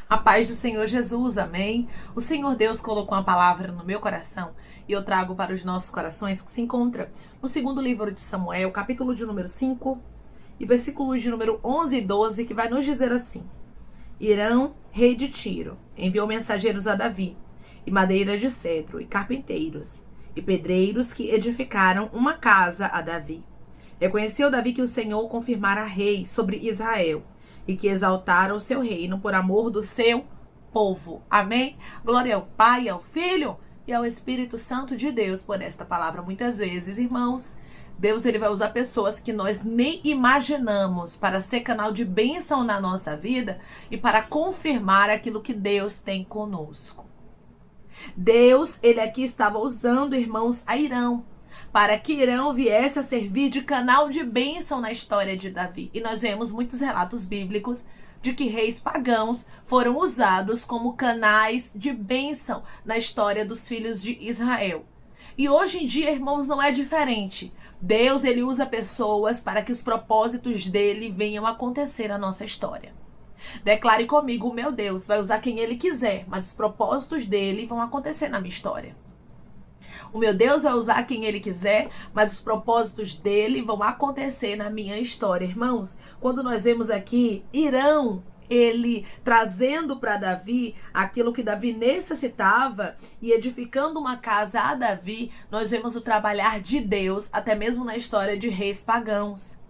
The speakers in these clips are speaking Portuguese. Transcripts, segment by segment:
A paz do Senhor Jesus, amém? O Senhor Deus colocou uma palavra no meu coração e eu trago para os nossos corações que se encontra no segundo livro de Samuel, capítulo de número 5 e versículos de número 11 e 12, que vai nos dizer assim: Irão, rei de Tiro, enviou mensageiros a Davi, e madeira de cedro, e carpinteiros, e pedreiros que edificaram uma casa a Davi. Reconheceu Davi que o Senhor confirmara rei sobre Israel, e que exaltara o seu reino por amor do seu povo. Amém? Glória ao Pai, ao Filho e ao Espírito Santo de Deus por esta palavra. Muitas vezes, irmãos, Deus ele vai usar pessoas que nós nem imaginamos para ser canal de bênção na nossa vida e para confirmar aquilo que Deus tem conosco. Deus, ele aqui estava usando, irmãos, a Irão, para que Irão viesse a servir de canal de bênção na história de Davi. E nós vemos muitos relatos bíblicos de que reis pagãos foram usados como canais de bênção na história dos filhos de Israel. E hoje em dia, irmãos, não é diferente. Deus, ele usa pessoas para que os propósitos dele venham a acontecer na nossa história. Declare comigo: o meu Deus vai usar quem ele quiser, mas os propósitos dele vão acontecer na minha história. O meu Deus vai usar quem ele quiser, mas os propósitos dele vão acontecer na minha história. Irmãos, quando nós vemos aqui Irão, ele trazendo para Davi aquilo que Davi necessitava e edificando uma casa a Davi, nós vemos o trabalhar de Deus até mesmo na história de reis pagãos.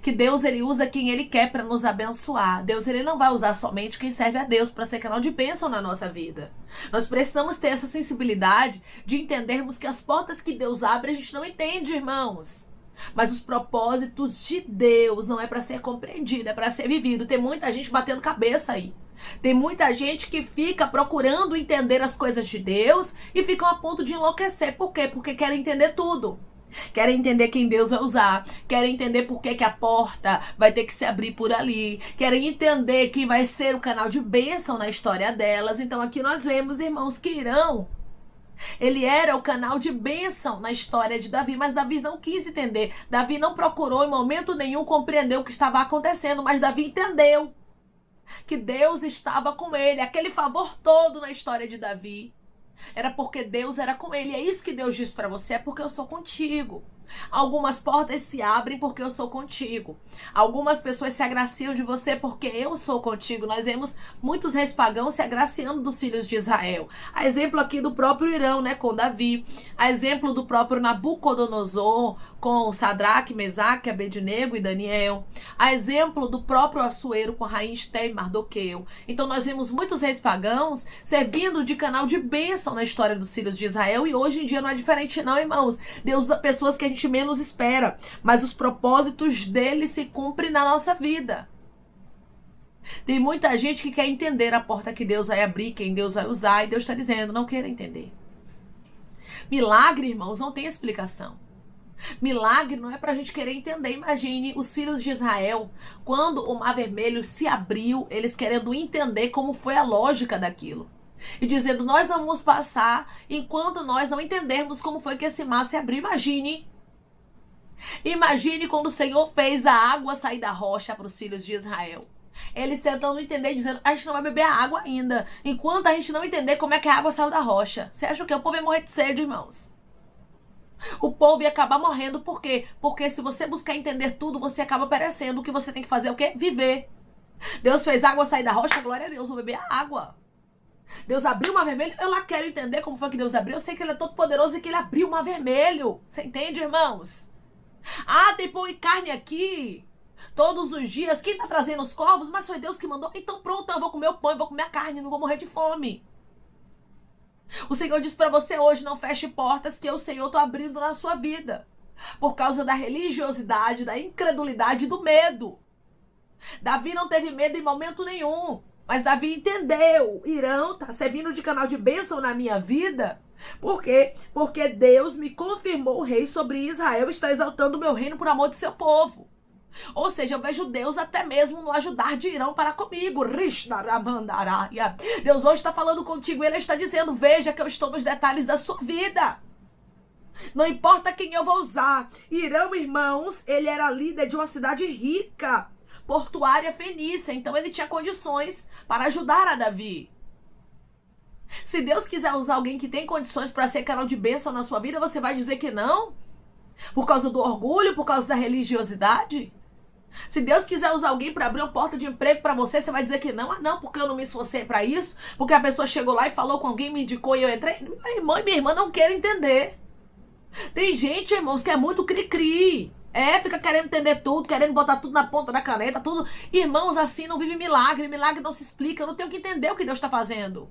Que Deus ele usa quem ele quer para nos abençoar. Deus ele não vai usar somente quem serve a Deus para ser canal de bênção na nossa vida. Nós precisamos ter essa sensibilidade de entendermos que as portas que Deus abre a gente não entende, irmãos. Mas os propósitos de Deus não é para ser compreendido, é para ser vivido. Tem muita gente batendo cabeça aí. Tem muita gente que fica procurando entender as coisas de Deus e ficam a ponto de enlouquecer. Por quê? Porque querem entender tudo. Querem entender quem Deus vai usar, querem entender por que a porta vai ter que se abrir por ali, querem entender quem vai ser o canal de bênção na história delas. Então aqui nós vemos, irmãos, que Irão, ele era o canal de bênção na história de Davi, mas Davi não quis entender. Davi não procurou em momento nenhum compreender o que estava acontecendo, mas Davi entendeu que Deus estava com ele. Aquele favor todo na história de Davi era porque Deus era com ele. É isso que Deus diz para você: é porque eu sou contigo. Algumas portas se abrem porque eu sou contigo. Algumas pessoas se agraciam de você porque eu sou contigo. Nós vemos muitos reis pagãos se agraciando dos filhos de Israel. A exemplo aqui do próprio Irão, com Davi. A exemplo do próprio Nabucodonosor com Sadraque, Mesaque, Abednego e Daniel. A exemplo do próprio Assuero com a rainha Esté e Mardoqueu. Então nós vemos muitos reis pagãos servindo de canal de bênção na história dos filhos de Israel. E hoje em dia não é diferente não, irmãos. Deus usa pessoas que a gente menos espera, mas os propósitos dele se cumprem na nossa vida. Tem muita gente que quer entender a porta que Deus vai abrir, quem Deus vai usar, e Deus está dizendo: não queira entender. Milagre, irmãos, não tem explicação. Milagre não é para a gente querer entender. Imagine os filhos de Israel, quando o Mar Vermelho se abriu, eles querendo entender como foi a lógica daquilo. E dizendo: nós não vamos passar enquanto nós não entendermos como foi que esse mar se abriu. Imagine quando o Senhor fez a água sair da rocha para os filhos de Israel. Eles tentando entender, dizendo: a gente não vai beber a água ainda, enquanto a gente não entender como é que a água saiu da rocha. Você acha que o povo ia morrer de sede, irmãos? O povo ia acabar morrendo. Por quê? Porque se você buscar entender tudo, você acaba perecendo. O que você tem que fazer é o quê? Viver. Deus fez a água sair da rocha, glória a Deus, vou beber a água. Deus abriu o Mar Vermelho, eu lá quero entender como foi que Deus abriu. Eu sei que ele é todo poderoso e que ele abriu o Mar Vermelho. Você entende, irmãos? Ah, tem pão e carne aqui todos os dias. Quem tá trazendo os corvos? Mas foi Deus que mandou. Então pronto, eu vou comer o pão, eu vou comer a carne, não vou morrer de fome. O Senhor diz para você hoje: não feche portas que eu, Senhor, tô abrindo na sua vida, por causa da religiosidade, da incredulidade e do medo. Davi não teve medo em momento nenhum, mas Davi entendeu: Irão tá servindo de canal de bênção na minha vida. Por quê? Porque Deus me confirmou rei sobre Israel, está exaltando o meu reino por amor de seu povo. Ou seja, eu vejo Deus até mesmo no ajudar de Irão para comigo. Deus hoje está falando contigo e ele está dizendo: veja que eu estou nos detalhes da sua vida. Não importa quem eu vou usar. Irão, irmãos, ele era líder de uma cidade rica. portuária fenícia. Então ele tinha condições para ajudar a Davi. Se Deus quiser usar alguém que tem condições para ser canal de bênção na sua vida, você vai dizer que não? Por causa do orgulho, por causa da religiosidade? Se Deus quiser usar alguém para abrir uma porta de emprego para você, você vai dizer que não? Ah, não, porque eu não me esforcei para isso, porque a pessoa chegou lá e falou com alguém, me indicou e eu entrei. Meu irmão e minha irmã não querem entender. Tem gente, irmãos, que é muito cri-cri. Fica querendo entender tudo, querendo botar tudo na ponta da caneta, tudo. Irmãos, assim não vive milagre. Milagre não se explica. Eu não tenho que entender o que Deus está fazendo.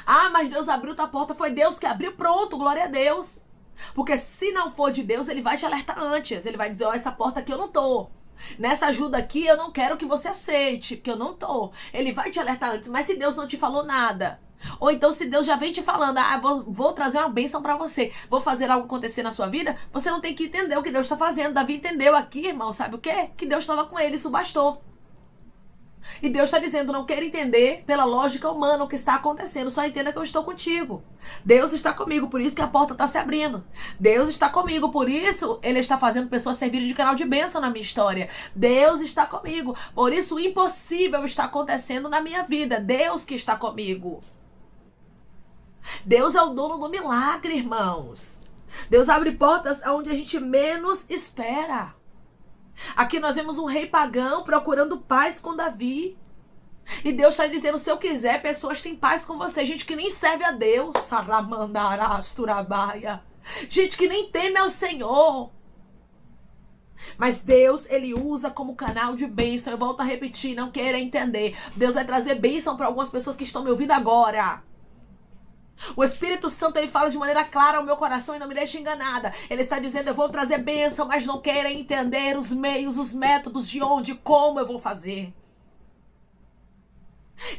Ah, mas Deus abriu tua porta. Foi Deus que abriu. Pronto, glória a Deus. Porque se não for de Deus, ele vai te alertar antes. Ele vai dizer, essa porta aqui eu não tô. Nessa ajuda aqui eu não quero que você aceite, porque eu não tô. Ele vai te alertar antes. Mas se Deus não te falou nada, ou então se Deus já vem te falando, vou trazer uma bênção pra você, vou fazer algo acontecer na sua vida, você não tem que entender o que Deus está fazendo. Davi entendeu aqui, irmão, sabe o quê? Que Deus estava com ele, isso bastou. E Deus está dizendo, não quero entender pela lógica humana o que está acontecendo, só entenda que eu estou contigo. Deus está comigo, por isso que a porta está se abrindo. Deus está comigo, por isso Ele está fazendo pessoas servirem de canal de bênção na minha história. Deus está comigo, por isso o impossível está acontecendo na minha vida. Deus que está comigo. Deus é o dono do milagre, irmãos. Deus abre portas onde a gente menos espera. Aqui nós vemos um rei pagão procurando paz com Davi. E Deus está dizendo, se eu quiser, pessoas têm paz com você. Gente que nem serve a Deus. Gente que nem teme ao Senhor. Mas Deus, Ele usa como canal de bênção. Eu volto a repetir, não queira entender. Deus vai trazer bênção para algumas pessoas que estão me ouvindo agora. O Espírito Santo, ele fala de maneira clara ao meu coração e não me deixa enganada. Ele está dizendo, eu vou trazer bênção, mas não queira entender os meios, os métodos, de onde, como eu vou fazer.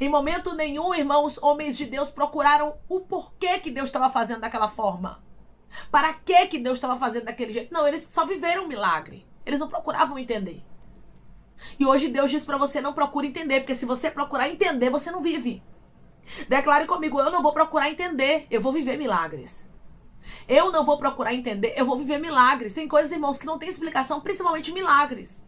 Em momento nenhum, irmãos, homens de Deus procuraram o porquê que Deus estava fazendo daquela forma. Para que Deus estava fazendo daquele jeito. Não, eles só viveram um milagre. Eles não procuravam entender. E hoje Deus diz para você, não procure entender, porque se você procurar entender, você não vive. Declare comigo, eu não vou procurar entender, eu vou viver milagres. Eu não vou procurar entender, eu vou viver milagres. Tem coisas, irmãos, que não tem explicação, principalmente milagres.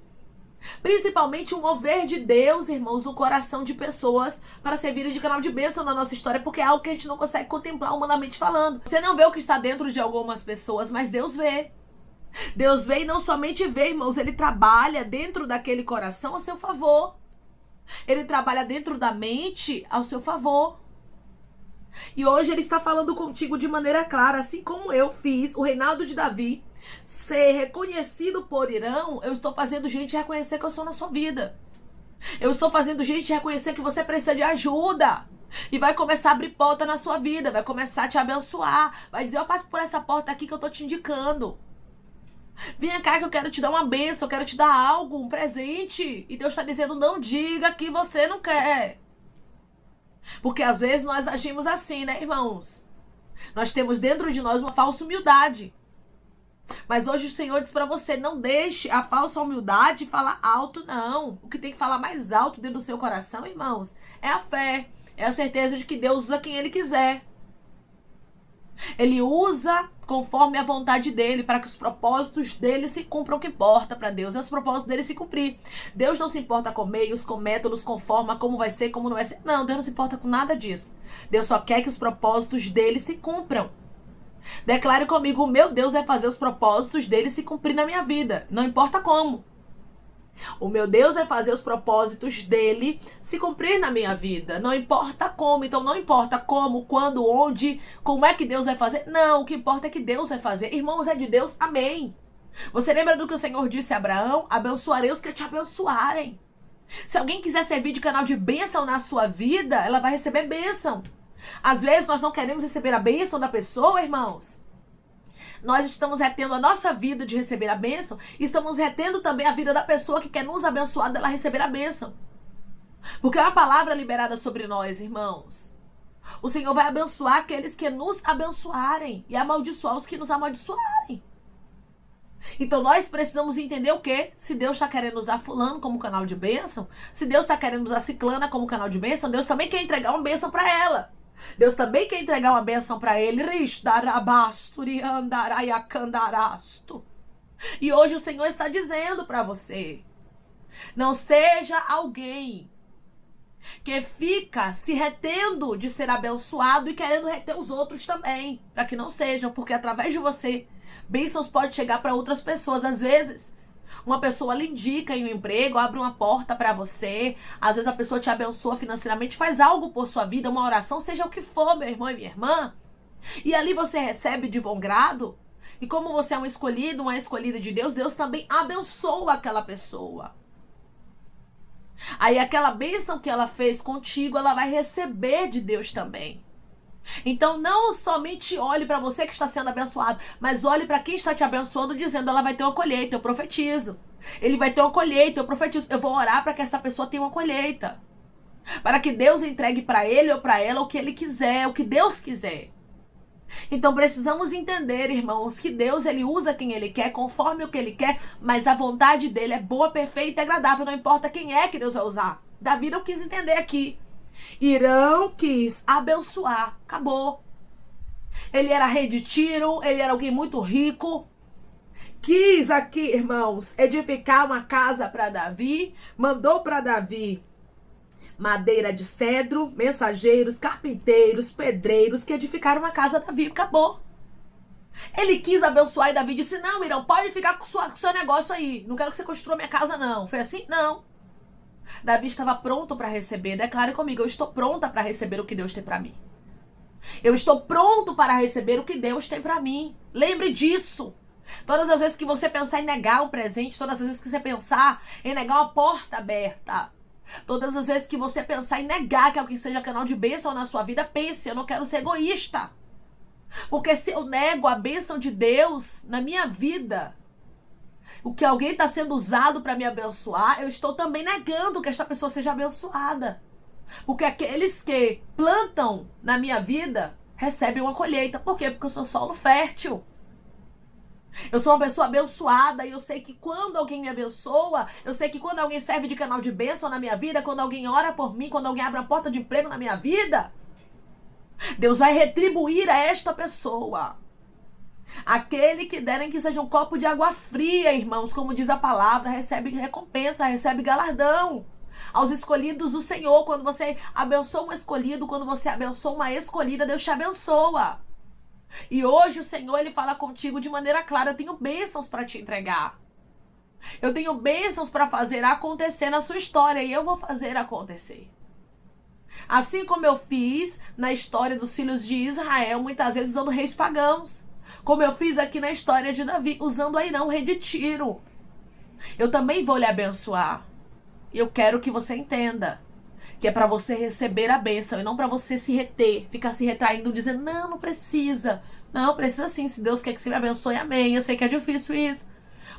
Principalmente o mover de Deus, irmãos, no coração de pessoas para servirem de canal de bênção na nossa história, porque é algo que a gente não consegue contemplar humanamente falando. Você não vê o que está dentro de algumas pessoas, mas Deus vê. Deus vê e não somente vê, irmãos, Ele trabalha dentro daquele coração a seu favor. Ele trabalha dentro da mente ao seu favor. E hoje Ele está falando contigo de maneira clara, assim como eu fiz o reinado de Davi ser reconhecido por Irão, eu estou fazendo gente reconhecer que eu sou na sua vida. Eu estou fazendo gente reconhecer que você precisa de ajuda. E vai começar a abrir porta na sua vida, vai começar a te abençoar, vai dizer, eu passo por essa porta aqui que eu estou te indicando. Venha cá que eu quero te dar uma bênção, eu quero te dar algo, um presente. E Deus está dizendo, não diga que você não quer. Porque às vezes nós agimos assim, né, irmãos? Nós temos dentro de nós uma falsa humildade. Mas hoje o Senhor diz para você, não deixe a falsa humildade falar alto, não. O que tem que falar mais alto dentro do seu coração, irmãos, é a fé. É a certeza de que Deus usa quem Ele quiser. Ele usa conforme a vontade dele, para que os propósitos dele se cumpram. O que importa para Deus é os propósitos dele se cumprir. Deus não se importa com meios, com métodos, com forma, como vai ser, como não vai ser. Não, Deus não se importa com nada disso. Deus só quer que os propósitos dele se cumpram. Declare comigo, o meu Deus vai fazer os propósitos dele se cumprir na minha vida. Não importa como. O meu Deus vai fazer os propósitos dele se cumprir na minha vida. Não importa como. Então não importa como, quando, onde, como é que Deus vai fazer. Não, o que importa é que Deus vai fazer. Irmãos, é de Deus, amém. Você lembra do que o Senhor disse a Abraão? Abençoarei os que te abençoarem. Se alguém quiser servir de canal de bênção na sua vida, ela vai receber bênção. Às vezes nós não queremos receber a bênção da pessoa, irmãos. Nós estamos retendo a nossa vida de receber a bênção e estamos retendo também a vida da pessoa que quer nos abençoar dela receber a bênção. Porque é uma palavra liberada sobre nós, irmãos. O Senhor vai abençoar aqueles que nos abençoarem e amaldiçoar os que nos amaldiçoarem. Então nós precisamos entender o quê? Se Deus está querendo usar fulano como canal de bênção, se Deus está querendo usar ciclana como canal de bênção, Deus também quer entregar uma bênção para ela. Deus também quer entregar uma bênção para ele. E hoje o Senhor está dizendo para você, Não seja alguém que fica se retendo de ser abençoado e querendo reter os outros também, para que não sejam, porque através de você, bênçãos podem chegar para outras pessoas. Às vezes, uma pessoa lhe indica em um emprego, abre uma porta para você, às vezes a pessoa te abençoa financeiramente, faz algo por sua vida, uma oração, seja o que for, meu irmão e minha irmã, e ali você recebe de bom grado, e como você é um escolhido, uma escolhida de Deus, Deus também abençoa aquela pessoa. Aí aquela bênção que ela fez contigo, ela vai receber de Deus também. Então não somente olhe para você que está sendo abençoado, mas olhe para quem está te abençoando, dizendo: ela vai ter uma colheita, eu profetizo. Ele vai ter uma colheita, eu profetizo. Eu vou orar para que essa pessoa tenha uma colheita, para que Deus entregue para ele ou para ela o que ele quiser, o que Deus quiser. Então precisamos entender, irmãos, que Deus, ele usa quem ele quer, conforme o que ele quer, mas a vontade dele é boa, perfeita e agradável, não importa quem é que Deus vai usar. Davi não quis entender aqui. Irão quis abençoar, acabou. Ele era rei de Tiro, ele era alguém muito rico. Quis aqui, irmãos, edificar uma casa para Davi, mandou para Davi madeira de cedro, mensageiros, carpinteiros, pedreiros que edificaram uma casa a Davi. Acabou. Ele quis abençoar e Davi disse: não, Irão, pode ficar com o seu negócio aí. Não quero que você construa minha casa, não. Foi assim? Não. Davi estava pronto para receber. Declare comigo: eu estou pronta para receber o que Deus tem para mim. Eu estou pronto para receber o que Deus tem para mim. Lembre disso. Todas as vezes que você pensar em negar um presente, todas as vezes que você pensar em negar uma porta aberta, todas as vezes que você pensar em negar que alguém seja canal de bênção na sua vida, pense: eu não quero ser egoísta. Porque se eu nego a bênção de Deus na minha vida, o que alguém está sendo usado para me abençoar, eu estou também negando que esta pessoa seja abençoada. Porque aqueles que plantam na minha vida recebem uma colheita. Por quê? Porque eu sou solo fértil. Eu sou uma pessoa abençoada e eu sei que quando alguém me abençoa, eu sei que quando alguém serve de canal de bênção na minha vida, quando alguém ora por mim, quando alguém abre uma porta de emprego na minha vida, Deus vai retribuir a esta pessoa. Aquele que derem que seja um copo de água fria, irmãos, como diz a palavra, recebe recompensa, recebe galardão. Aos escolhidos do Senhor, quando você abençoa um escolhido, quando você abençoa uma escolhida, Deus te abençoa. E hoje o Senhor, ele fala contigo de maneira clara: eu tenho bênçãos para te entregar. Eu tenho bênçãos para fazer acontecer na sua história e eu vou fazer acontecer. Assim como eu fiz na história dos filhos de Israel, muitas vezes usando reis pagãos. Como eu fiz aqui na história de Davi, usando Airão, rei de Tiro. Eu também vou lhe abençoar. E eu quero que você entenda que é para você receber a bênção e não para você se reter, ficar se retraindo, dizendo: não, não precisa. Não, precisa sim, se Deus quer que você me abençoe, amém. Eu sei que é difícil isso,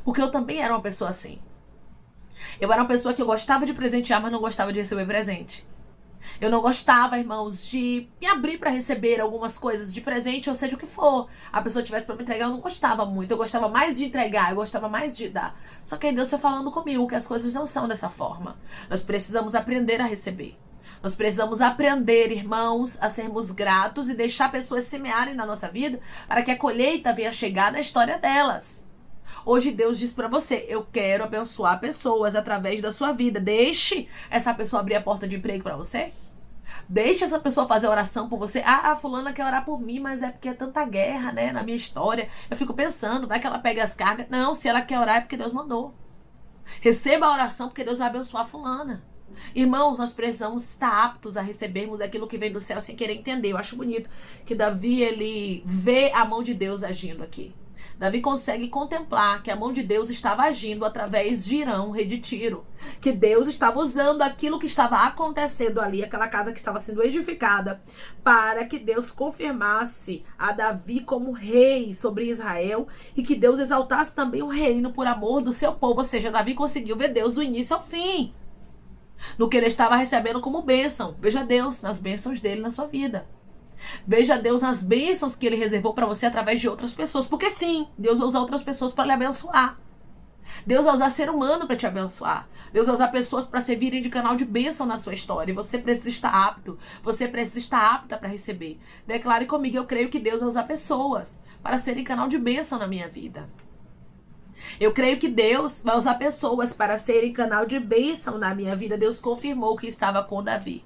porque eu também era uma pessoa assim. Eu era uma pessoa que eu gostava de presentear, mas não gostava de receber presente. Eu não gostava, irmãos, de me abrir para receber algumas coisas de presente, ou seja, o que for. A pessoa tivesse para me entregar, eu não gostava muito. Eu gostava mais de entregar, eu gostava mais de dar. Só que aí Deus foi falando comigo que as coisas não são dessa forma. Nós precisamos aprender a receber. Nós precisamos aprender, irmãos, a sermos gratos e deixar pessoas semearem na nossa vida para que a colheita venha chegar na história delas. Hoje Deus diz pra você: eu quero abençoar pessoas através da sua vida. Deixe essa pessoa abrir a porta de emprego pra você. Deixe essa pessoa fazer oração por você. Ah, a fulana quer orar por mim, mas é porque é tanta guerra, né, na minha história. Eu fico pensando, vai que ela pega as cargas. Não, se ela quer orar é porque Deus mandou. Receba a oração porque Deus vai abençoar a fulana. Irmãos, nós precisamos estar aptos a recebermos aquilo que vem do céu sem querer entender. Eu acho bonito que Davi, ele vê a mão de Deus agindo aqui. Davi consegue contemplar que a mão de Deus estava agindo através de Irão, rei de Tiro. Que Deus estava usando aquilo que estava acontecendo ali, aquela casa que estava sendo edificada, para que Deus confirmasse a Davi como rei sobre Israel e que Deus exaltasse também o reino por amor do seu povo. Ou seja, Davi conseguiu ver Deus do início ao fim, no que ele estava recebendo como bênção. Veja Deus nas bênçãos dele na sua vida. Veja Deus nas bênçãos que ele reservou para você através de outras pessoas. Porque sim, Deus vai usar outras pessoas para lhe abençoar. Deus vai usar ser humano para te abençoar. Deus vai usar pessoas para servirem de canal de bênção na sua história. E você precisa estar apto. Você precisa estar apta para receber. Declare comigo: eu creio que Deus vai usar pessoas para serem canal de bênção na minha vida. Eu creio que Deus vai usar pessoas para serem canal de bênção na minha vida. Deus confirmou que estava com Davi.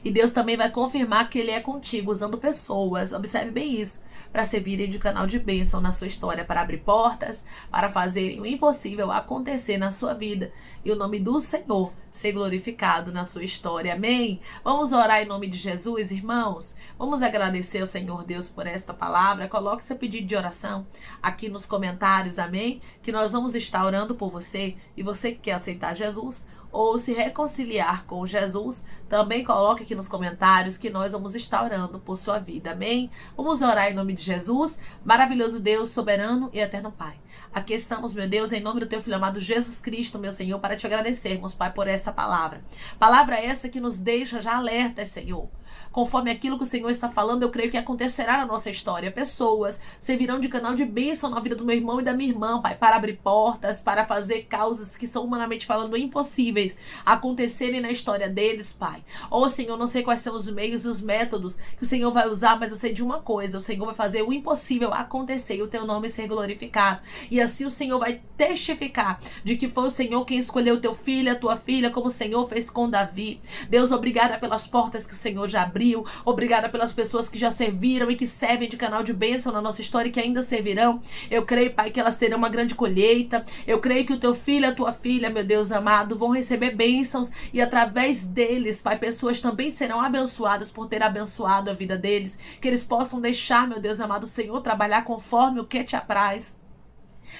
E Deus também vai confirmar que Ele é contigo, usando pessoas, observe bem isso, para servirem de canal de bênção na sua história, para abrir portas, para fazerem o impossível acontecer na sua vida. E o nome do Senhor ser glorificado na sua história. Amém? Vamos orar em nome de Jesus, irmãos? Vamos agradecer ao Senhor Deus por esta palavra. Coloque seu pedido de oração aqui nos comentários, amém? Que nós vamos estar orando por você. E você que quer aceitar Jesus ou se reconciliar com Jesus, também coloque aqui nos comentários que nós vamos estar orando por sua vida, amém? Vamos orar em nome de Jesus, maravilhoso Deus, soberano e eterno Pai. Aqui estamos, meu Deus, em nome do teu Filho amado Jesus Cristo, meu Senhor, para te agradecermos, Pai, por esta palavra. Palavra essa que nos deixa já alertas, Senhor. Conforme aquilo que o Senhor está falando, eu creio que acontecerá na nossa história. Pessoas servirão de canal de bênção na vida do meu irmão e da minha irmã, Pai, para abrir portas, para fazer causas que são humanamente falando impossíveis acontecerem na história deles, Pai. Ou, Senhor, não sei quais são os meios e os métodos que o Senhor vai usar, mas eu sei de uma coisa: o Senhor vai fazer o impossível acontecer e o teu nome ser glorificado. E assim o Senhor vai testificar de que foi o Senhor quem escolheu teu filho, a tua filha, como o Senhor fez com Davi. Deus, obrigada pelas portas que o Senhor já abriu. Obrigada pelas pessoas que já serviram e que servem de canal de bênção na nossa história e que ainda servirão. Eu creio, Pai, que elas terão uma grande colheita. Eu creio que o teu filho e a tua filha, meu Deus amado, vão receber bênçãos e através deles, Pai, pessoas também serão abençoadas por ter abençoado a vida deles. Que eles possam deixar, meu Deus amado, o Senhor trabalhar conforme o que te apraz.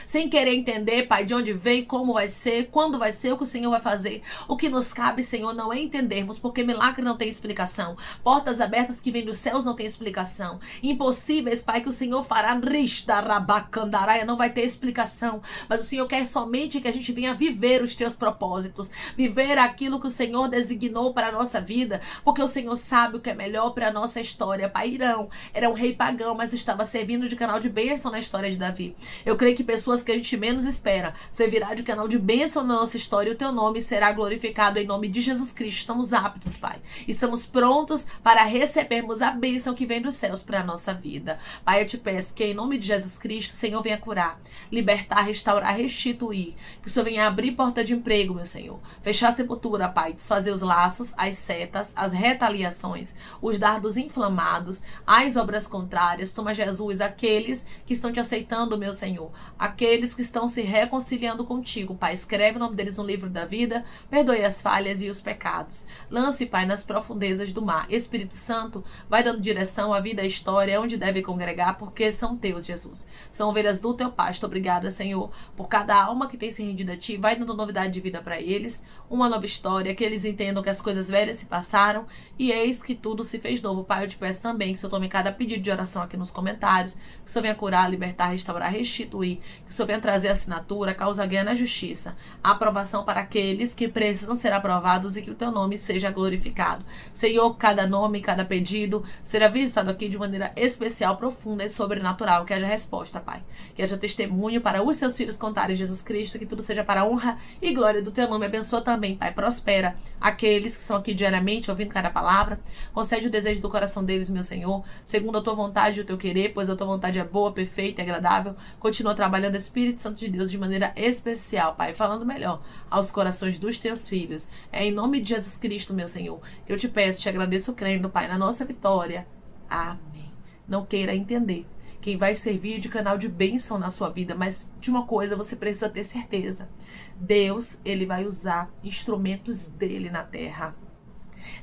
Sem querer entender, Pai, de onde vem, como vai ser, quando vai ser, o que o Senhor vai fazer. O que nos cabe, Senhor, não é entendermos, porque milagre não tem explicação. Portas abertas que vêm dos céus não tem explicação. Impossíveis, Pai, que o Senhor fará, não vai ter explicação. Mas o Senhor quer somente que a gente venha viver os teus propósitos, viver aquilo que o Senhor designou para a nossa vida, porque o Senhor sabe o que é melhor para a nossa história. Pai, Irão era um rei pagão, mas estava servindo de canal de bênção na história de Davi. Eu creio que pessoas que a gente menos espera servirá de canal de bênção na nossa história e o teu nome será glorificado em nome de Jesus Cristo. Estamos aptos, Pai. Estamos prontos para recebermos a bênção que vem dos céus para a nossa vida. Pai, eu te peço que em nome de Jesus Cristo, o Senhor venha curar, libertar, restaurar, restituir. Que o Senhor venha abrir porta de emprego, meu Senhor. Fechar a sepultura, Pai. Desfazer os laços, as setas, as retaliações, os dardos inflamados, as obras contrárias. Toma, Jesus, aqueles que estão te aceitando, meu Senhor. Aqueles que estão se reconciliando contigo, Pai. Escreve o nome deles no livro da vida, perdoe as falhas e os pecados. Lance, Pai, nas profundezas do mar. Espírito Santo, vai dando direção à vida, à história, onde deve congregar, porque são teus, Jesus. São ovelhas do teu pasto. Obrigada, Senhor, por cada alma que tem se rendido a ti. Vai dando novidade de vida para eles, uma nova história, que eles entendam que as coisas velhas se passaram e eis que tudo se fez novo. Pai, eu te peço também que o Senhor tome cada pedido de oração aqui nos comentários, que o Senhor venha curar, libertar, restaurar, restituir, que o Senhor venha trazer assinatura, causa ganha na justiça, a aprovação para aqueles que precisam ser aprovados e que o teu nome seja glorificado. Senhor, cada nome, cada pedido será visitado aqui de maneira especial, profunda e sobrenatural. Que haja resposta, Pai. Que haja testemunho para os teus filhos contarem Jesus Cristo, que tudo seja para a honra e glória do teu nome. Abençoa também, Pai. Prospera aqueles que estão aqui diariamente ouvindo cada palavra. Concede o desejo do coração deles, meu Senhor, segundo a tua vontade e o teu querer, pois a tua vontade é boa, perfeita e agradável. Continua trabalhando, Espírito Santo de Deus, de maneira especial, Pai, falando melhor aos corações dos teus filhos. É em nome de Jesus Cristo, meu Senhor, que eu te peço, te agradeço crendo, Pai, na nossa vitória. Amém. Não queira entender quem vai servir de canal de bênção na sua vida, mas de uma coisa você precisa ter certeza: Deus, ele vai usar instrumentos dele na terra.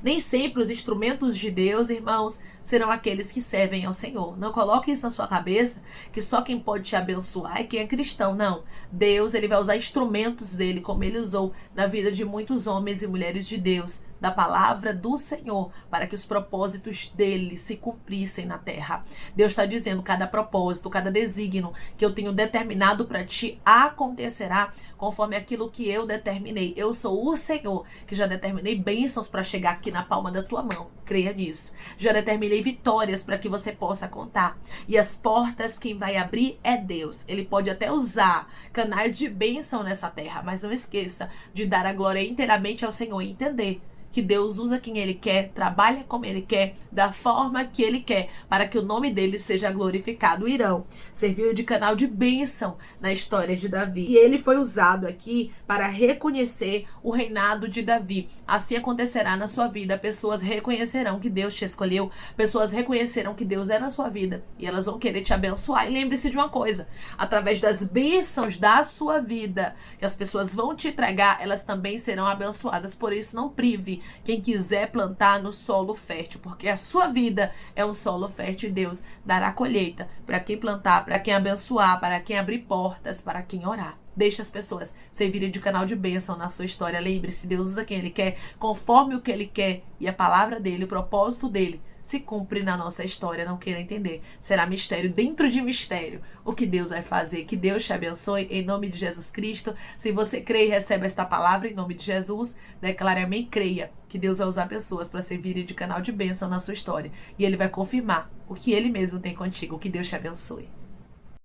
Nem sempre os instrumentos de Deus, irmãos, serão aqueles que servem ao Senhor. Não coloque isso na sua cabeça, que só quem pode te abençoar é quem é cristão. Não. Deus, ele vai usar instrumentos dele, como ele usou na vida de muitos homens e mulheres de Deus, da palavra do Senhor, para que os propósitos dele se cumprissem na terra. Deus está dizendo: cada propósito, cada desígnio que eu tenho determinado para ti acontecerá conforme aquilo que eu determinei. Eu sou o Senhor, que já determinei bênçãos para chegar aqui na palma da tua mão. Creia nisso. Já determinei vitórias para que você possa contar. E as portas quem vai abrir é Deus. Ele pode até usar canais de bênção nessa terra, mas não esqueça de dar a glória inteiramente ao Senhor e entender que Deus usa quem Ele quer, trabalha como Ele quer, da forma que Ele quer, para que o nome dele seja glorificado. Irão serviu de canal de bênção na história de Davi. E ele foi usado aqui para reconhecer o reinado de Davi. Assim acontecerá na sua vida. Pessoas reconhecerão que Deus te escolheu, pessoas reconhecerão que Deus é na sua vida e elas vão querer te abençoar. E lembre-se de uma coisa, através das bênçãos da sua vida, que as pessoas vão te entregar, elas também serão abençoadas. Por isso, não prive quem quiser plantar no solo fértil, porque a sua vida é um solo fértil e Deus dará colheita para quem plantar, para quem abençoar, para quem abrir portas, para quem orar. Deixe as pessoas servirem de canal de bênção na sua história. Lembre-se, Deus usa quem Ele quer, conforme o que Ele quer, e a palavra dele, o propósito dele, se cumpre na nossa história. Não queira entender. Será mistério dentro de mistério o que Deus vai fazer. Que Deus te abençoe em nome de Jesus Cristo. Se você crê e recebe esta palavra em nome de Jesus, declare amém, creia que Deus vai usar pessoas para servirem de canal de bênção na sua história. E Ele vai confirmar o que Ele mesmo tem contigo. Que Deus te abençoe.